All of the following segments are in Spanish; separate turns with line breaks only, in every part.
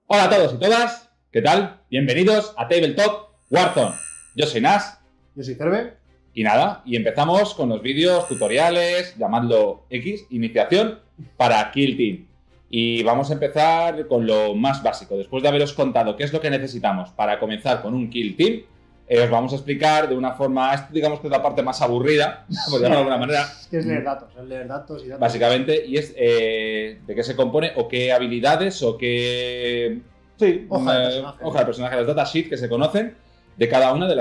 Hola a todos y todas, ¿qué tal? Bienvenidos a Tabletop Warzone. Yo soy Nas.
Yo soy Cerve.
Y nada, y empezamos con los vídeos tutoriales, llamadlo X, iniciación para Kill Team. Y vamos a empezar con lo más básico. Después de haberos contado qué es lo que necesitamos para comenzar con un Kill Team, os vamos a explicar de una forma, digamos que es la parte más aburrida, por decirlo de alguna manera.
Es que es leer datos y datos.
Básicamente, y es de qué se compone o qué habilidades o qué... Sí, hoja de personaje, las datasheets que se conocen de cada una de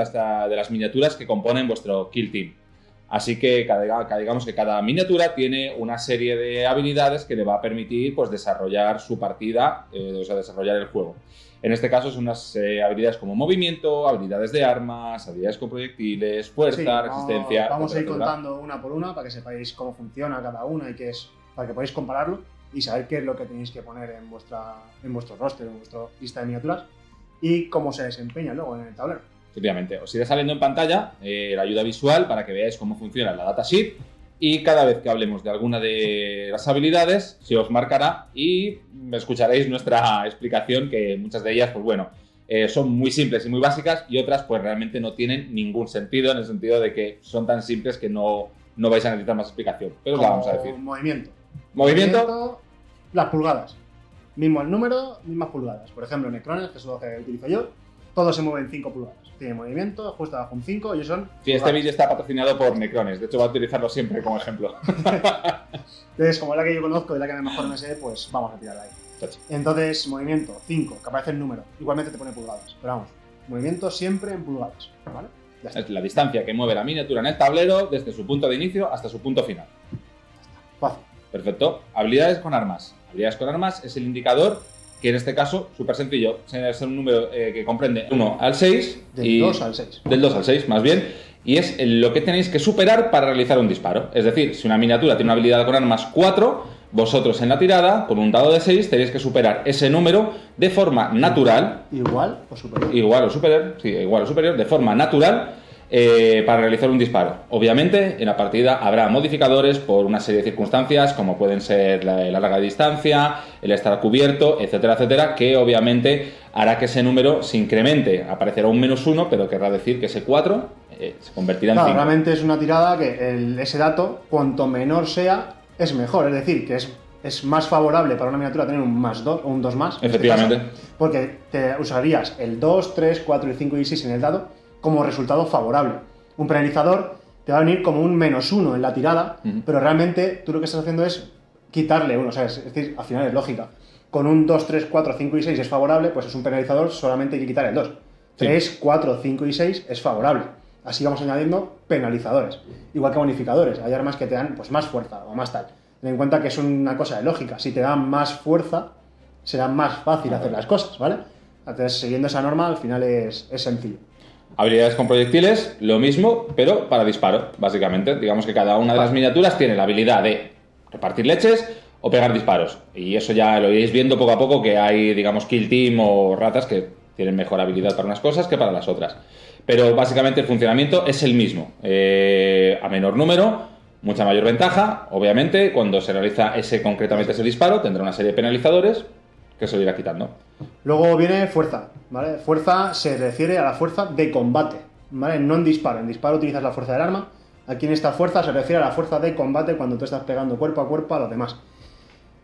las miniaturas que componen vuestro Kill Team. Así que digamos que cada miniatura tiene una serie de habilidades que le va a permitir pues, desarrollar su partida, o sea, desarrollar el juego. En este caso son unas habilidades como movimiento, habilidades de armas, habilidades con proyectiles, fuerza, resistencia...
Vamos a ir contando una por una para que sepáis cómo funciona cada una y qué es, para que podáis compararlo y saber qué es lo que tenéis que poner en vuestro roster, en vuestra lista de miniaturas y cómo se desempeña luego en el tablero.
Efectivamente, os irá saliendo en pantalla la ayuda visual para que veáis cómo funciona la datasheet y cada vez que hablemos de alguna de las habilidades se os marcará y escucharéis nuestra explicación, que muchas de ellas, pues bueno, son muy simples y muy básicas y otras pues realmente no tienen ningún sentido, en el sentido de que son tan simples que no vais a necesitar más explicación, pero os la vamos a decir.
Movimiento, las pulgadas. Mismo el número, mismas pulgadas. Por ejemplo, Necrones, que es lo que utilizo yo, todos se mueven 5 pulgadas. Tiene movimiento, justo abajo un 5 y son...
Sí, este vídeo está patrocinado por Necrones, de hecho voy a utilizarlo siempre como ejemplo.
Entonces, como es la que yo conozco y la que mejor me sé, pues vamos a tirarla ahí. Entonces, movimiento, 5, que aparece el número. Igualmente te pone pulgadas, pero vamos, movimiento siempre en pulgadas, ¿vale? Ya está.
Es la distancia que mueve la miniatura en el tablero desde su punto de inicio hasta su punto final.
Fácil.
Perfecto. Habilidades con armas. Habilidades con armas es el indicador que en este caso, súper sencillo, es un número que comprende 1 al 6.
Del 2 al 6.
Del 2 al 6, más bien. Y es lo que tenéis que superar para realizar un disparo. Es decir, si una miniatura tiene una habilidad con armas 4, vosotros en la tirada, con un dado de 6, tenéis que superar ese número de forma natural.
Igual o superior.
Igual o superior, sí, igual o superior, de forma natural. Para realizar un disparo. Obviamente, en la partida habrá modificadores por una serie de circunstancias, como pueden ser la larga distancia, el estar cubierto, etcétera, etcétera, que obviamente hará que ese número se incremente. Aparecerá un -1, pero querrá decir que ese 4 se convertirá en 5.
Realmente es una tirada que ese dato, cuanto menor sea, es mejor. Es decir, que es más favorable para una miniatura tener un +2 o un 2 más.
Efectivamente.
Caso, porque te usarías el 2, 3, 4, 5 y 6 en el dado como resultado favorable. Un penalizador te va a venir como un -1 en la tirada, pero realmente tú lo que estás haciendo es quitarle uno, ¿sabes? Es decir, al final es lógica. Con un 2, 3, 4, 5 y 6 es favorable, pues es un penalizador, solamente hay que quitar el 2. 3, 4, 5 y 6 es favorable. Así vamos añadiendo penalizadores. Igual que bonificadores. Hay armas que te dan pues, más fuerza o más tal. Ten en cuenta que es una cosa de lógica. Si te dan más fuerza, será más fácil hacer las cosas, ¿vale? Entonces, siguiendo esa norma, al final es sencillo.
Habilidades con proyectiles, lo mismo, pero para disparo, básicamente. Digamos que cada una de las miniaturas tiene la habilidad de repartir leches o pegar disparos. Y eso ya lo iréis viendo poco a poco, que hay, digamos, Kill Team o razas que tienen mejor habilidad para unas cosas que para las otras. Pero básicamente el funcionamiento es el mismo. A menor número, mucha mayor ventaja. Obviamente, cuando se realiza concretamente ese disparo, tendrá una serie de penalizadores que se lo irá quitando.
Luego viene fuerza, ¿vale? Fuerza se refiere a la fuerza de combate, ¿vale? No en disparo. En disparo utilizas la fuerza del arma. Aquí en esta fuerza se refiere a la fuerza de combate cuando tú estás pegando cuerpo a cuerpo a los demás.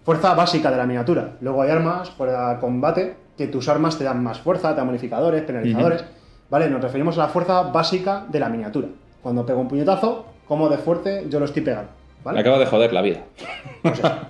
Fuerza básica de la miniatura. Luego hay armas fuera de combate que tus armas te dan más fuerza, te dan bonificadores, penalizadores, ¿vale? Nos referimos a la fuerza básica de la miniatura. Cuando pego un puñetazo, como de fuerte yo lo estoy pegando, ¿vale?
Me acabo de joder la vida.
O sea,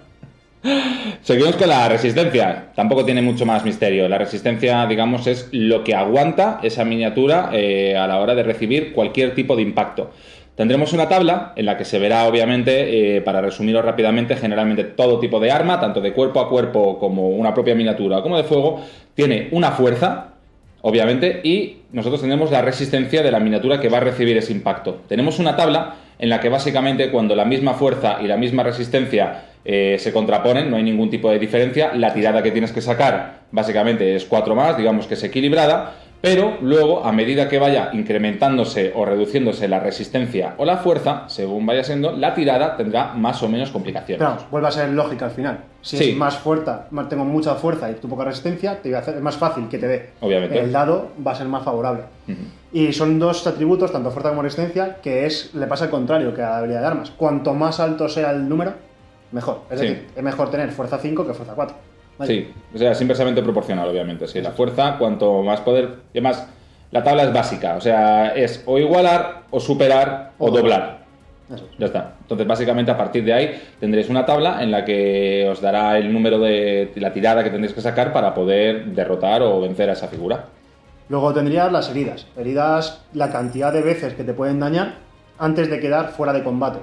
seguimos con la resistencia. Tampoco tiene mucho más misterio. La resistencia, digamos, es lo que aguanta esa miniatura a la hora de recibir cualquier tipo de impacto. Tendremos una tabla en la que se verá, obviamente, para resumirlo rápidamente, generalmente todo tipo de arma, tanto de cuerpo a cuerpo como una propia miniatura como de fuego, tiene una fuerza, obviamente, y nosotros tenemos la resistencia de la miniatura que va a recibir ese impacto. Tenemos una tabla en la que básicamente cuando la misma fuerza y la misma resistencia se contraponen, no hay ningún tipo de diferencia, la tirada que tienes que sacar básicamente es 4 más, digamos que es equilibrada, Pero luego, a medida que vaya incrementándose o reduciéndose la resistencia o la fuerza, según vaya siendo, la tirada tendrá más o menos complicaciones.
Pero vamos, vuelve a ser lógica al final. Si
Sí.
es más fuerte, tengo mucha fuerza y tú poca resistencia, te voy a hacer, es más fácil que te dé.
Obviamente.
El dado va a ser más favorable. Y son dos atributos, tanto fuerza como resistencia, que le pasa al contrario que a la habilidad de armas. Cuanto más alto sea el número, mejor. Es
Sí.
decir, es mejor tener fuerza 5 que fuerza 4. ¿Vale?
Sí, o sea, es inversamente proporcional, obviamente. Sí, la fuerza, cuanto más poder. Y además, la tabla es básica, o sea, es o igualar, o superar, o doblar.
Eso es.
Ya está. Entonces, básicamente, a partir de ahí tendréis una tabla en la que os dará el número de la tirada que tendréis que sacar para poder derrotar o vencer a esa figura.
Luego tendrías las heridas. Heridas, la cantidad de veces que te pueden dañar antes de quedar fuera de combate.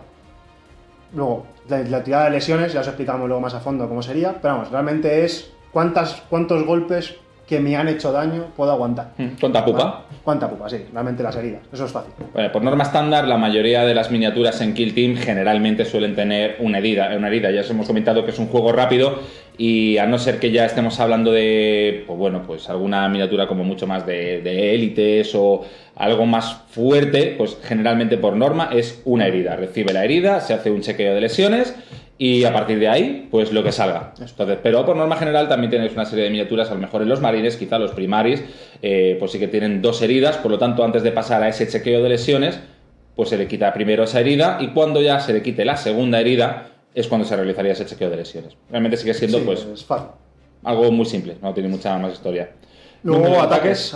Luego, la tirada de lesiones, ya os explicamos luego más a fondo cómo sería, pero vamos, realmente es cuántos golpes que me han hecho daño puedo aguantar.
¿Cuánta pupa?
¿Vale? ¿Cuánta pupa? Sí, realmente las heridas. Eso es fácil.
Por norma estándar, la mayoría de las miniaturas en Kill Team generalmente suelen tener una herida. Ya os hemos comentado que es un juego rápido y a no ser que ya estemos hablando de, pues bueno, pues alguna miniatura como mucho más de élites o algo más fuerte, pues generalmente por norma es una herida. Recibe la herida, se hace un chequeo de lesiones y a partir de ahí, pues lo que salga. Entonces, pero por norma general también tenéis una serie de miniaturas, a lo mejor en los marines, quizá los primaris, pues sí que tienen 2 heridas, por lo tanto, antes de pasar a ese chequeo de lesiones, pues se le quita primero esa herida y cuando ya se le quite la segunda herida es cuando se realizaría ese chequeo de lesiones. Realmente sigue siendo
Sí,
pues
es fácil.
algo muy simple, no tiene mucha más historia.
Luego
Número de
ataques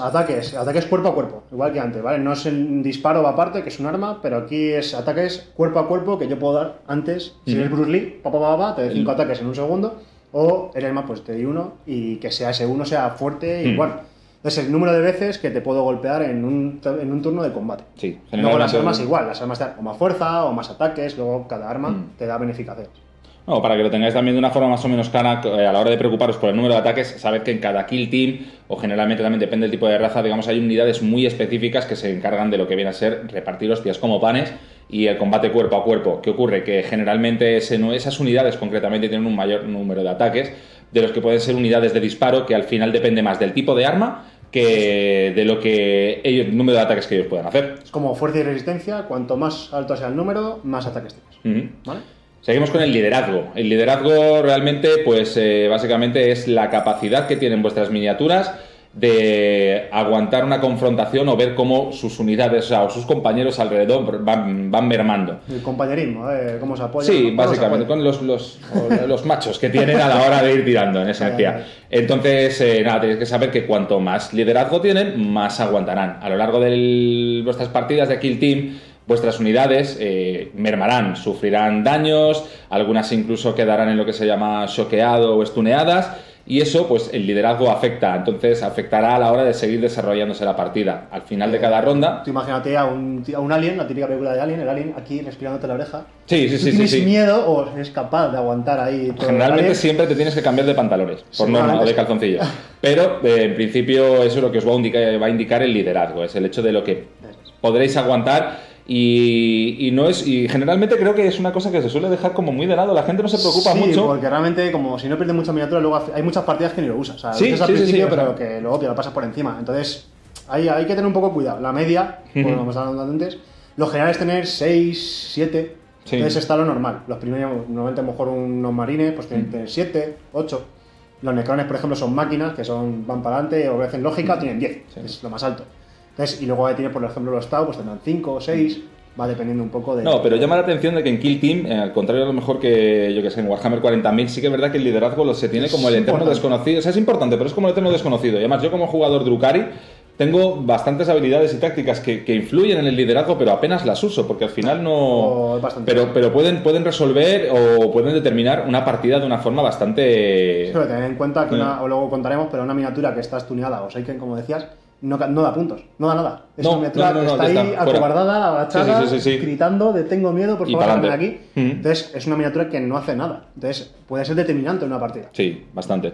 cuerpo a cuerpo, igual que antes, ¿vale? No es un disparo aparte, que es un arma, pero aquí es ataques cuerpo a cuerpo que yo puedo dar antes. Si eres Bruce Lee, te doy 5 ataques en un segundo, o eres más, pues te doy 1 y que sea ese 1 sea fuerte y bueno. Es el número de veces que te puedo golpear en un turno de combate.
Sí,
Luego las
generalmente-
armas igual, las armas te dan o más fuerza o más ataques, luego cada arma te da bonificaciones.
No, para que lo tengáis también de una forma más o menos clara, a la hora de preocuparos por el número de ataques, sabed que en cada kill team, o generalmente también depende del tipo de raza, digamos, hay unidades muy específicas que se encargan de lo que viene a ser repartir hostias como panes y el combate cuerpo a cuerpo. ¿Qué ocurre? Que generalmente esas unidades concretamente tienen un mayor número de ataques, de los que pueden ser unidades de disparo, que al final depende más del tipo de arma que de lo que el número de ataques que ellos puedan hacer.
Es como fuerza y resistencia, cuanto más alto sea el número, más ataques tienes. ¿Vale?
Seguimos con el liderazgo. El liderazgo realmente, pues básicamente es la capacidad que tienen vuestras miniaturas de aguantar una confrontación o ver cómo sus unidades, o sus compañeros alrededor van mermando.
El compañerismo, cómo se apoya.
Sí, básicamente, con los machos que tienen a la hora de ir tirando, en esencia. Entonces, nada, tenéis que saber que cuanto más liderazgo tienen, más aguantarán. A lo largo de vuestras partidas de Kill Team, vuestras unidades mermarán, sufrirán daños, algunas incluso quedarán en lo que se llama choqueado o estuneadas, y eso, pues el liderazgo afecta, entonces afectará a la hora de seguir desarrollándose la partida. Al final de cada ronda...
Tú imagínate a un alien, la típica película de Alien, el alien aquí respirándote la oreja.
Sí.
¿Tú tienes miedo o eres capaz de aguantar ahí todo?
Generalmente siempre te tienes que cambiar de pantalones, por norma, o de calzoncillos. Pero, en principio, eso es lo que os va a indicar el liderazgo, es el hecho de lo que podréis aguantar. Y no es, y generalmente creo que es una cosa que se suele dejar como muy de lado, la gente no se preocupa mucho.
Porque realmente, como si no pierdes mucha miniatura, luego hay muchas partidas que ni lo usas. O sea,
Sí,
lo usas al
sí,
principio,
sí,
pero que luego te lo pasas por encima. Entonces, hay que tener un poco cuidado. La media, como hemos hablado antes, lo general es tener 6, 7.
Sí.
Entonces está lo normal. Los primeros, normalmente a lo mejor unos marines, pues tienen que tener 7, 8. Los necrones, por ejemplo, son máquinas que van para adelante, obedecen lógica, tienen 10.
Sí.
Es lo más alto. Entonces, y luego tiene, por ejemplo, los Tau, pues tendrán 5 o 6. Va dependiendo un poco de...
No, pero llama la atención de que en Kill Team, al contrario a lo mejor que, yo que sé, en Warhammer 40.000, sí que es verdad que el liderazgo se tiene como el eterno desconocido. O sea, es importante, pero es como el eterno desconocido. Y además, yo como jugador Drukhari tengo bastantes habilidades y tácticas que influyen en el liderazgo, pero apenas las uso, porque al final no... Pero pueden resolver o pueden determinar una partida de una forma bastante...
Pero tener en cuenta que o luego contaremos, pero una miniatura que está stuneada o Seiken, como decías, no da puntos, no da nada. Es una miniatura que está ahí acobardada, agachada, gritando de tengo miedo, por favor, dame aquí. Entonces, es una miniatura que no hace nada. Entonces, puede ser determinante en una partida.
Sí, bastante.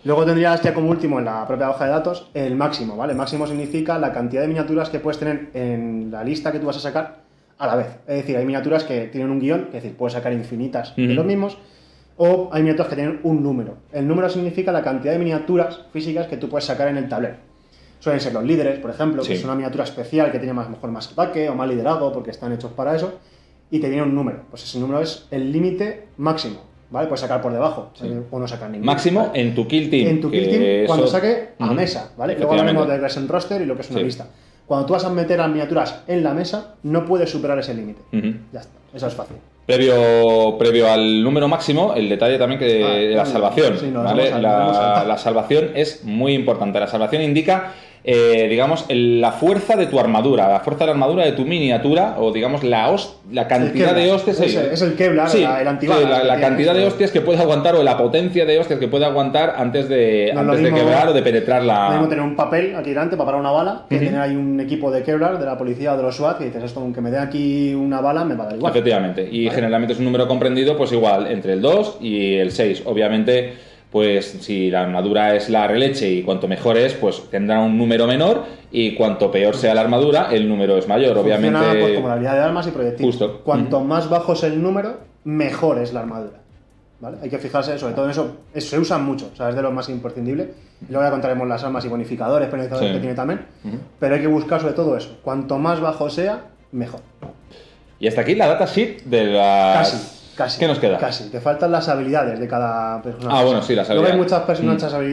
Luego tendrías ya como último en la propia hoja de datos el máximo, ¿vale? El máximo significa la cantidad de miniaturas que puedes tener en la lista que tú vas a sacar a la vez. Es decir, hay miniaturas que tienen un guión, es decir, puedes sacar infinitas de los mismos, o hay miniaturas que tienen un número. El número significa la cantidad de miniaturas físicas que tú puedes sacar en el tablero. suelen ser los líderes, por ejemplo,
Sí.
que es una miniatura especial que tiene a lo mejor más ataque o más liderazgo porque están hechos para eso, y te viene un número. Pues ese número es el límite máximo, ¿vale? Puedes sacar por debajo, o no sacar ninguno.
Máximo
¿vale?
en tu kill team.
En tu kill team,
que
cuando
eso-
saque a
Ujú.
mesa, ¿vale? Luego hablaremos
Efectivamente.
de Resident Roster y lo que es una
Sí.
lista. Cuando tú vas a meter las miniaturas en la mesa, no puedes superar ese límite.
Ujú.
Ya está, eso es fácil.
Previo al número máximo, el detalle también que de la
sí,
salvación,
sí, nos
¿vale?
hemos saltado.
La salvación es muy importante. La salvación indica, digamos, la fuerza de tu armadura, la fuerza de la armadura de tu miniatura, o digamos la cantidad de hostias.
Es el Kevlar,
Sí,
el antibalas.
sí, la
que tiene
cantidad de
esto.
hostias que puede aguantar, o la potencia de hostias que puede aguantar antes de,
No es lo
antes de
mismo-
quebrar o de penetrar
Lo mismo
la...
tener un papel aquí delante para parar una bala, que tener ahí un equipo de Kevlar, de la policía o de los SWAT, que dices, esto, aunque me dé aquí una bala, me va a dar igual.
Efectivamente, y generalmente es un número comprendido, pues igual, entre el 2 y el 6. Obviamente, pues si la armadura es la releche y cuanto mejor es, pues tendrá un número menor, y cuanto peor sea la armadura, el número es mayor.
Funciona
Obviamente,
pues, como la habilidad de armas y proyectiles.
Justo.
Cuanto más bajo es el número, mejor es la armadura. ¿Vale? Hay que fijarse, sobre todo en eso, se usan mucho, o sea, es de lo más imprescindible. Y luego ya contaremos las armas y bonificadores, penalizadores
Sí.
que tiene también. Pero hay que buscar sobre todo eso. Cuanto más bajo sea, mejor.
y hasta aquí la datasheet de las...
Casi.
¿Qué nos queda?
Casi. Te faltan las habilidades de cada personaje.
Ah, bueno, sí, las
Luego hay
habilidades.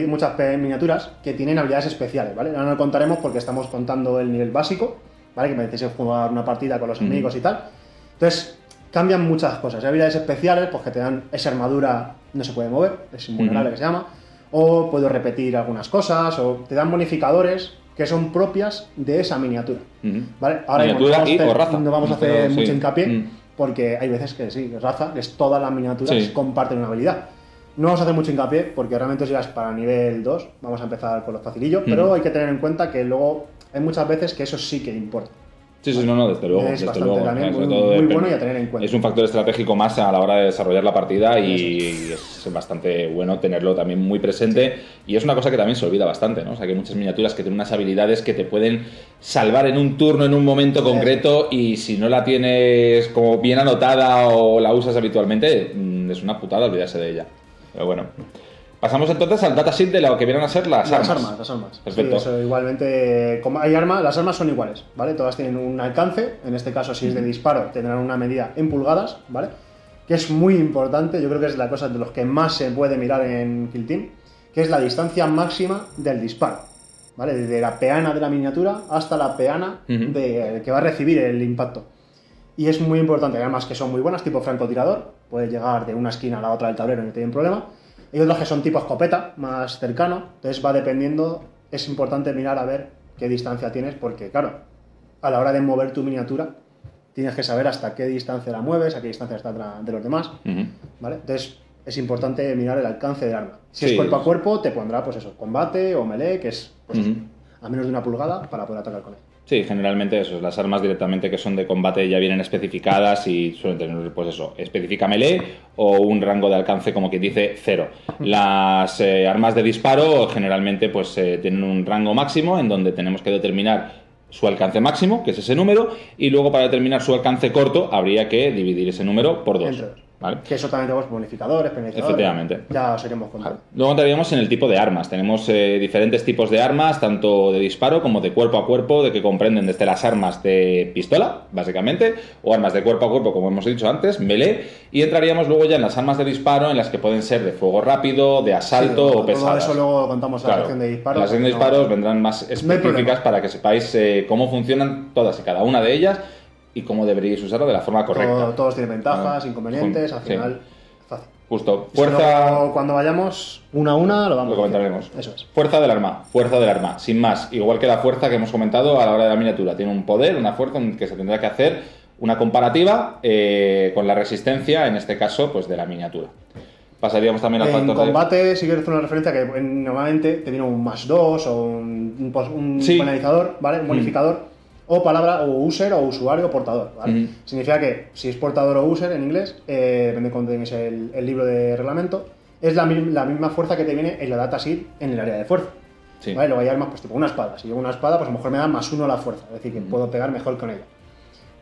muchas miniaturas que tienen habilidades especiales, ¿vale? Ahora no lo contaremos porque estamos contando el nivel básico, ¿vale? Que me decís jugar una partida con los amigos y tal. Entonces, cambian muchas cosas. Hay habilidades especiales, pues que te dan esa armadura, no se puede mover, es invulnerable que se llama, o puedo repetir algunas cosas, o te dan bonificadores que son propias de esa miniatura. ¿Vale? Ahora mismo
Miniatura o raza.
no vamos a hacer
Pero, sí.
mucho hincapié, porque hay veces que sí, raza, que es todas las miniaturas
Sí.
comparten una habilidad. No vamos a hacer mucho hincapié porque realmente si vas para nivel 2, vamos a empezar con los facilillos, pero hay que tener en cuenta que luego hay muchas veces que eso sí que importa.
Sí, no, desde luego.
Es
desde
bastante
luego.
también
Sobre
muy-
todo
muy
depende.
bueno y a tener en cuenta.
Es un factor estratégico más a la hora de desarrollar la partida, y es bastante bueno tenerlo también muy presente. Y es una cosa que también se olvida bastante, ¿no? O sea, que hay muchas miniaturas que tienen unas habilidades que te pueden salvar en un turno, en un momento concreto, y si no la tienes como bien anotada o la usas habitualmente, es una putada olvidarse de ella. Pero bueno. Pasamos entonces al datasheet de lo que vienen a ser las armas.
Las armas.
Perfecto.
Sí, eso igualmente, como hay armas, las armas son iguales, ¿vale? Todas tienen un alcance, en este caso si es de disparo tendrán una medida en pulgadas, ¿vale? Que es muy importante, yo creo que es la cosa de los que más se puede mirar en Kill Team, que es la distancia máxima del disparo, ¿vale? Desde la peana de la miniatura hasta la peana que va a recibir el impacto. Y es muy importante, hay armas que son muy buenas, tipo francotirador, puede llegar de una esquina a la otra del tablero y no tienen problema. Hay otros que son tipo escopeta, más cercano, entonces va dependiendo, es importante mirar a ver qué distancia tienes, porque claro, a la hora de mover tu miniatura, tienes que saber hasta qué distancia la mueves, a qué distancia está de los demás, ¿vale? Entonces es importante mirar el alcance del arma. Si
Sí.
es cuerpo a cuerpo, te pondrá pues eso, combate o melee, que es pues, a menos de una pulgada para poder atacar con él.
Sí, generalmente eso, las armas directamente que son de combate ya vienen especificadas y suelen tener, pues eso, específica melee o un rango de alcance, como quien dice, 0. Las armas de disparo generalmente pues tienen un rango máximo en donde tenemos que determinar su alcance máximo, que es ese número, y luego para determinar su alcance corto habría que dividir ese número por 2.
Entre dos.
¿Vale?
Que eso también tenemos bonificadores, penalizadores.
Efectivamente.
Ya os iremos contando.
Luego entraríamos en el tipo de armas. Tenemos diferentes tipos de armas, tanto de disparo como de cuerpo a cuerpo, de que comprenden desde las armas de pistola, básicamente, o armas de cuerpo a cuerpo, como hemos dicho antes, melee, y entraríamos luego ya en las armas de disparo, en las que pueden ser de fuego rápido, de asalto
Sí,
o pesadas.
Todo eso luego lo contamos en la
Claro,
sección de disparos.
en la sección de
no-
disparos vendrán más
No hay
específicas
problema.
para que sepáis cómo funcionan todas y cada una de ellas y cómo deberíais usarlo de la forma correcta.
Todos tienen ventajas,
Bueno,
inconvenientes, al
sí.
final, fácil.
Justo.
Y si
Fuerza...
luego, cuando vayamos una a una, lo vamos
Lo comentaremos.
Eso es.
Fuerza del arma, sin más. Igual que la fuerza que hemos comentado a la hora de la miniatura. Tiene un poder, una fuerza en que se tendrá que hacer una comparativa con la resistencia, en este caso, pues de la miniatura. Pasaríamos también al
En
factor
combate sí que hacer una referencia que normalmente te viene un +2 o un
Sí.
penalizador, ¿vale? Un bonificador. O palabra, o user, o usuario, o portador, ¿vale? Significa que si es portador o user en inglés, depende de cuando tenéis el libro de reglamento, es la misma fuerza que te viene en la datasheet en el área de fuerza.
Sí.
¿Vale? Luego hay armas, pues tipo una espada. Si llevo una espada, pues a lo mejor me da +1 la fuerza, es decir, que puedo pegar mejor con ella.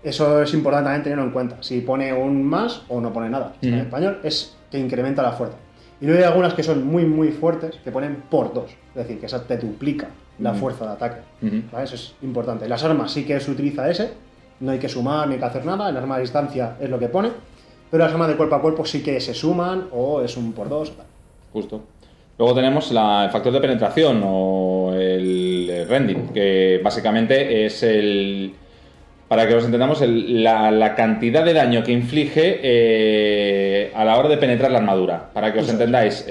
Eso es importante también tenerlo en cuenta. Si pone un más o no pone nada. En español es que incrementa la fuerza. Y luego hay algunas que son muy, muy fuertes, que ponen por 2. Es decir, que esa te duplica la fuerza de ataque. ¿Vale? Eso es importante. Las armas sí que se utiliza ese, no hay que sumar ni hay que hacer nada. En armas a distancia es lo que pone. Pero las armas de cuerpo a cuerpo sí que se suman o es un por 2.
Justo. Luego tenemos el factor de penetración o el rending, que básicamente es para que nos entendamos, la cantidad de daño que inflige a la hora de penetrar la armadura. Para que os entendáis,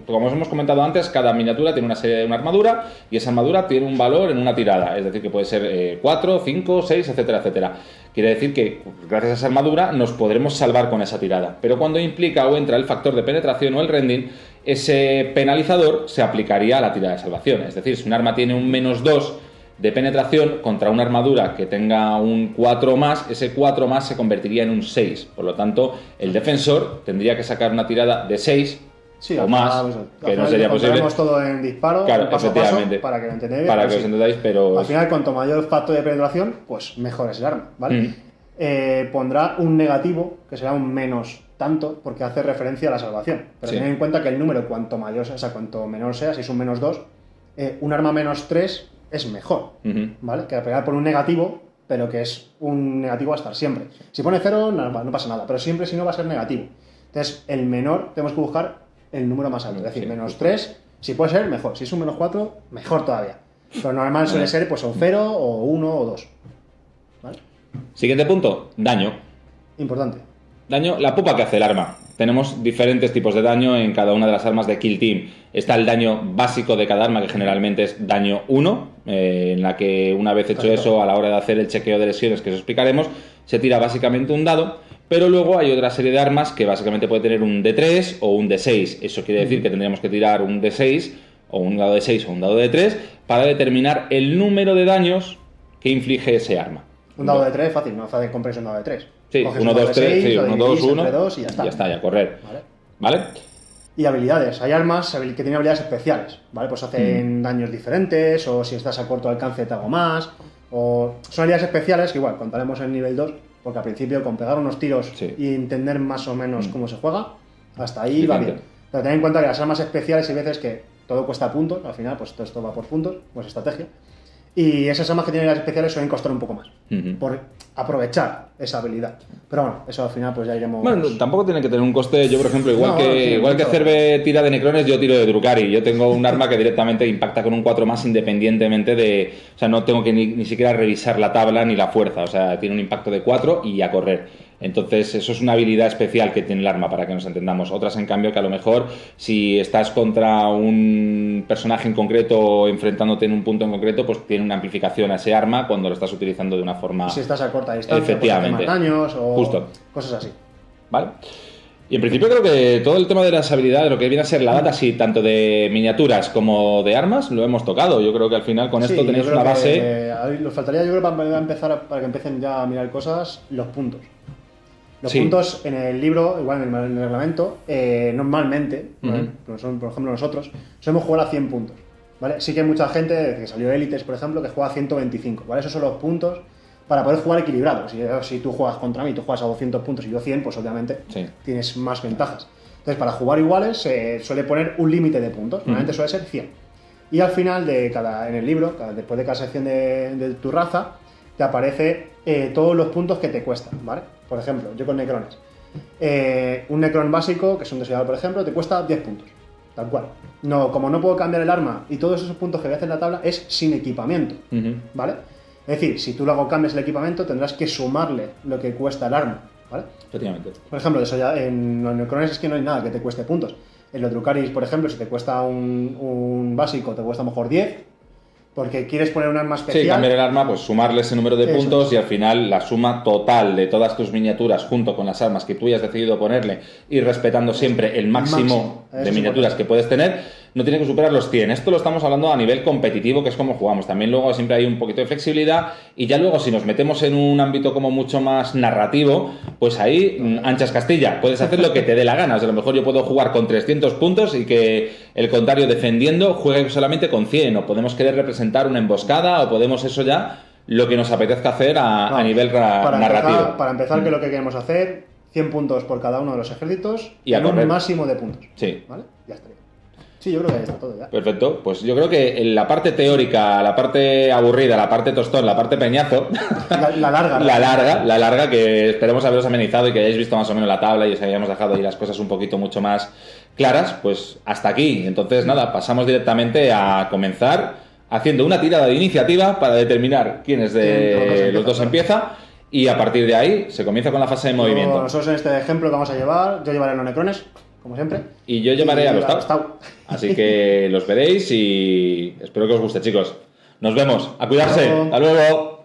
como os hemos comentado antes, cada miniatura tiene una armadura y esa armadura tiene un valor en una tirada. Es decir, que puede ser 4, 5, 6, etcétera, etcétera. Quiere decir que gracias a esa armadura nos podremos salvar con esa tirada. Pero cuando implica o entra el factor de penetración o el rending, ese penalizador se aplicaría a la tirada de salvación. Es decir, si un arma tiene un -2 de penetración contra una armadura que tenga un 4 más, ese 4 más se convertiría en un 6. Por lo tanto, el defensor tendría que sacar una tirada de 6 o más, que no sería posible.
Tenemos todo en disparo,
claro,
paso a paso, para que lo entendáis bien.
Para que os entendáis, pero...
Al final, cuanto mayor factor de penetración, pues mejor es el arma, ¿vale? Pondrá un negativo, que será un menos tanto, porque hace referencia a la salvación. Pero tened en cuenta que el número, cuanto mayor sea, o sea, cuanto menor sea, si es un -2, un arma -3 es mejor, ¿vale? Que pegar por un negativo, pero que es un negativo a estar siempre. Si pone 0, no pasa nada, pero siempre si no va a ser negativo. Entonces, el menor, tenemos que buscar el número más alto, es decir, -3, si puede ser, mejor. Si es un -4, mejor todavía. Pero normal suele ser pues un 0 o 1 o 2. ¿Vale?
Siguiente punto, daño.
Importante.
Daño, la pupa que hace el arma. Tenemos diferentes tipos de daño en cada una de las armas de Kill Team. Está el daño básico de cada arma, que generalmente es daño 1, en la que una vez hecho eso, a la hora de hacer el chequeo de lesiones, que os explicaremos, se tira básicamente un dado, pero luego hay otra serie de armas que básicamente puede tener un D3 o un D6. Eso quiere decir que tendríamos que tirar un D6 o un dado de 6 o un dado de 3 para determinar el número de daños que inflige ese arma.
Un dado de 3 fácil, no hace de comprarse un dado de 3.
Sí, 1, 2, 3, sí, 1, 2, 1
y ya está.
Ya está, ya correr. ¿Vale?
Y habilidades. Hay armas que tienen habilidades especiales, ¿vale? Pues hacen daños diferentes, o si estás a corto alcance te hago más, o son habilidades especiales que igual contaremos en nivel 2, porque al principio con pegar unos tiros y entender más o menos cómo se juega, hasta ahí va bien. Pero ten en cuenta que las armas especiales hay veces que todo cuesta puntos, al final pues todo esto va por puntos, pues estrategia. Y esas armas que tienen las especiales suelen costar un poco más, por aprovechar esa habilidad. Pero bueno, eso al final pues ya iremos...
Bueno, tampoco tiene que tener un coste. Yo, por ejemplo, igual que Cerve tira de Necrones, yo tiro de Drukhari. Yo tengo un arma que directamente impacta con un 4 más independientemente de... O sea, no tengo que ni siquiera revisar la tabla ni la fuerza. O sea, tiene un impacto de 4 y a correr. Entonces, eso es una habilidad especial que tiene el arma, para que nos entendamos. Otras, en cambio, que a lo mejor, si estás contra un personaje en concreto o enfrentándote en un punto en concreto, pues tiene una amplificación a ese arma cuando lo estás utilizando de una forma...
Si estás a corta distancia, efectivamente, pues hace más daños o
justo.
Cosas así.
¿Vale? Y en principio creo que todo el tema de las habilidades, lo que viene a ser la data, sí, tanto de miniaturas como de armas, lo hemos tocado. Yo creo que al final con esto tenéis una base...
Nos faltaría, yo creo, para que empiecen ya a mirar cosas, los puntos. Los puntos en el libro, igual en el reglamento, normalmente, por ejemplo nosotros, solemos jugar a 100 puntos, ¿vale? Sí que hay mucha gente, desde que salió Élites, por ejemplo, que juega a 125, ¿vale? Esos son los puntos para poder jugar equilibrado. Si tú juegas contra mí, tú juegas a 200 puntos y yo 100, pues obviamente tienes más ventajas. Entonces, para jugar iguales se suele poner un límite de puntos, normalmente suele ser 100. Y al final, en el libro, después de cada sección de tu raza, te aparece todos los puntos que te cuestan, ¿vale? Por ejemplo, yo con Necrones. Un Necron básico, que es un desollador, por ejemplo, te cuesta 10 puntos, tal cual. No, como no puedo cambiar el arma y todos esos puntos que voy a hacer en la tabla es sin equipamiento, ¿vale? Es decir, si tú luego cambias el equipamiento, tendrás que sumarle lo que cuesta el arma, ¿vale?
Efectivamente.
Por ejemplo, en los Necrones es que no hay nada que te cueste puntos. En los Drukari, por ejemplo, si te cuesta un básico, te cuesta a lo mejor 10, porque quieres poner un arma especial.
Sí, cambiar el arma, pues sumarle ese número de puntos y al final la suma total de todas tus miniaturas junto con las armas que tú hayas decidido ponerle y respetando siempre el máximo de miniaturas que puedes tener, no tiene que superar los 100. Esto lo estamos hablando a nivel competitivo, que es como jugamos. También luego siempre hay un poquito de flexibilidad y ya luego si nos metemos en un ámbito como mucho más narrativo, pues ahí anchas Castilla. Puedes hacer lo que te dé la gana. O sea, a lo mejor yo puedo jugar con 300 puntos y que el contrario defendiendo juegue solamente con 100, o podemos querer representar una emboscada, o podemos eso ya lo que nos apetezca hacer a nivel narrativo.
Para empezar, ¿qué es lo que queremos hacer? 100 puntos por cada uno de los ejércitos
Y a
en un
correr.
máximo de puntos.
Sí.
¿Vale? Ya estaría. Sí, yo creo que ahí está todo ya.
Perfecto, pues yo creo que en la parte teórica, la parte aburrida, la parte tostón, la parte peñazo,
La larga.
la larga, que esperemos haberos amenizado y que hayáis visto más o menos la tabla y os hayamos dejado ahí las cosas un poquito mucho más claras, pues hasta aquí. Entonces nada, pasamos directamente a comenzar haciendo una tirada de iniciativa para determinar quién es de los dos empieza y a partir de ahí se comienza con la fase de movimiento.
Nosotros en este ejemplo que vamos a llevar, yo llevaré los necrones, como siempre.
Y yo llevaré a los
Tau.
Tau. Así que los veréis y espero que os guste, chicos. Nos vemos. A cuidarse.
Hasta luego.
Hasta luego.